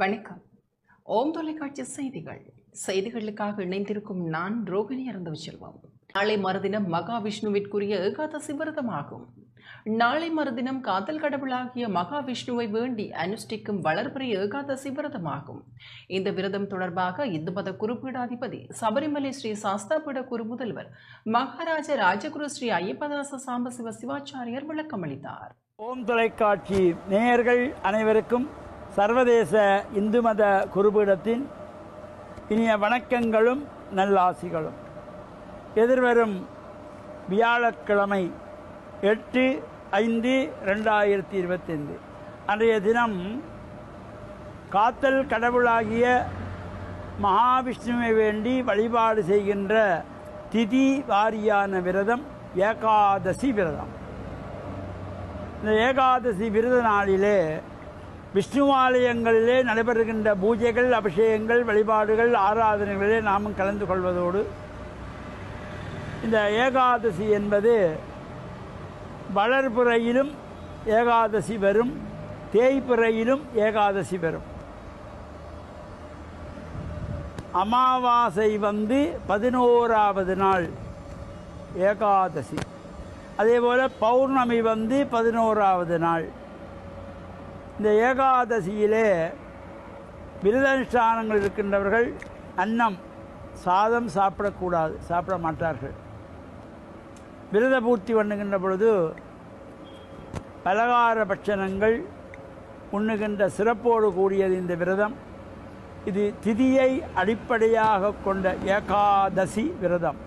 வணக்கம். ஓம் தொலைக்காட்சி செய்திகளுக்காக இணைந்திருக்கும் நான் ரோகிணி அருந்தவச்செல்வம். நாளை மறுதினம் மகாவிஷ்ணுவிற்குரிய ஏகாதசி விரதமாகும். நாளை மறுதினம் காதல் கடவுளாகிய மகாவிஷ்ணுவை வேண்டி அனுஷ்டிக்கும் வளர்பிறை ஏகாதசி விரதமாகும். இந்த விரதம் தொடர்பாக இந்து மத குருபீடாதிபதி சபரிமலை ஸ்ரீ சாஸ்தாபீட குரு முதல்வர் மகாராஜ ராஜகுரு ஸ்ரீ ஐயப்பதாச சாம்பசிவ சிவாச்சாரியர் விளக்கமளித்தார். ஓம் தொலைக்காட்சி நேயர்கள் அனைவருக்கும் சர்வதேச இந்து மத குருபீடத்தின் இனிய வணக்கங்களும் நல்லாசிகளும். எதிர்வரும் வியாழக்கிழமை 8/5/2025 அன்றைய தினம் காத்தல் கடவுளாகிய மகாவிஷ்ணுவை வேண்டி வழிபாடு செய்கின்ற திதி வாரியான விரதம் ஏகாதசி விரதம். இந்த ஏகாதசி விரத நாளிலே விஷ்ணுவாலயங்களிலே நடைபெறுகின்ற பூஜைகள், அபிஷேகங்கள், வழிபாடுகள், ஆராதனைகளிலே நாமும் கலந்து கொள்வதோடு இந்த ஏகாதசி என்பது வளர்பிறையிலும் ஏகாதசி வரும், தேய்பிறையிலும் ஏகாதசி வரும். அமாவாசை 11வது நாள் ஏகாதசி, அதேபோல் பௌர்ணமி 11வது நாள். இந்த ஏகாதசியிலே விரதானுஷ்டானங்கள் இருக்கின்றவர்கள் அன்னம் சாதம் சாப்பிட மாட்டார்கள். விரத பூர்த்தி பண்ணுகின்ற பொழுது பலகார பட்சணங்கள் உண்ணுகின்ற சிறப்போடு கூடியது இந்த விரதம். இது திதியை அடிப்படையாக கொண்ட ஏகாதசி விரதம்.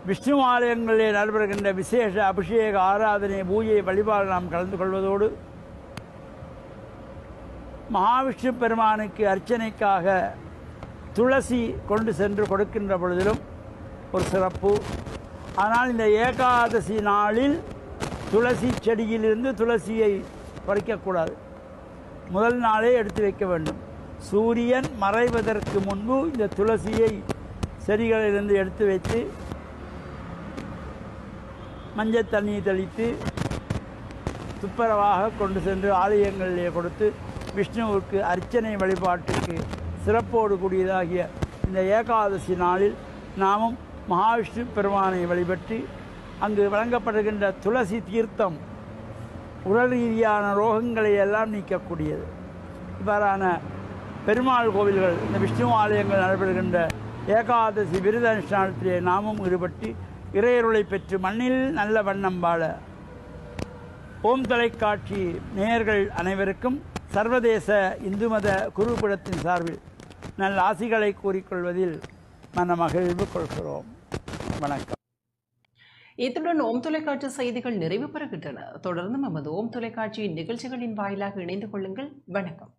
விஷ்ணு ஆலயங்களில் நடைபெறுகின்ற விசேஷ அபிஷேக ஆராதனை பூஜை வழிபாடு நாம் கலந்து கொள்வதோடு மகாவிஷ்ணு பெருமானுக்கு அர்ச்சனைக்காக துளசி கொண்டு சென்று கொடுக்கின்ற பொழுதிலும் ஒரு சிறப்பு. ஆனால் இந்த ஏகாதசி நாளில் துளசி செடியிலிருந்து துளசியை பறிக்கக்கூடாது. முதல் நாளே எடுத்து வைக்க வேண்டும். சூரியன் மறைவதற்கு முன்பு இந்த துளசியை செடிகளிலிருந்து எடுத்து வைத்து மஞ்சள் தண்ணி தெளித்து துப்புரவாக கொண்டு சென்று ஆலயங்களிலே கொடுத்து விஷ்ணுவுக்கு அர்ச்சனை வழிபாட்டுக்கு சிறப்போடு கூடியதாகிய இந்த ஏகாதசி நாளில் நாமும் மகாவிஷ்ணு பெருமானை வழிபட்டு அங்கு வழங்கப்படுகின்ற துளசி தீர்த்தம் உடல் ரீதியான ரோகங்களை எல்லாம் நீக்கக்கூடியது. இவ்வாறான பெருமாள் கோவில்கள், இந்த விஷ்ணு ஆலயங்கள் நடைபெறுகின்ற ஏகாதசி விரத அனுஷ்டானத்திலே நாமும் ஈடுபட்டு இறையருளை பெற்று மண்ணில் நல்ல வண்ணம் வாழ ஓம் தொலைக்காட்சி நேயர்கள் அனைவருக்கும் சர்வதேச இந்து மத குருபீடத்தின் சார்பில் நல்ல ஆசிகளை கூறிக்கொள்வதில் மனமகிழ்வு கொள்கிறோம். வணக்கம். இத்துடன் ஓம் தொலைக்காட்சி செய்திகள் நிறைவு பெறுகின்றன. தொடர்ந்து நமது ஓம் தொலைக்காட்சியின் நிகழ்ச்சிகளின் வாயிலாக இணைந்து கொள்ளுங்கள். வணக்கம்.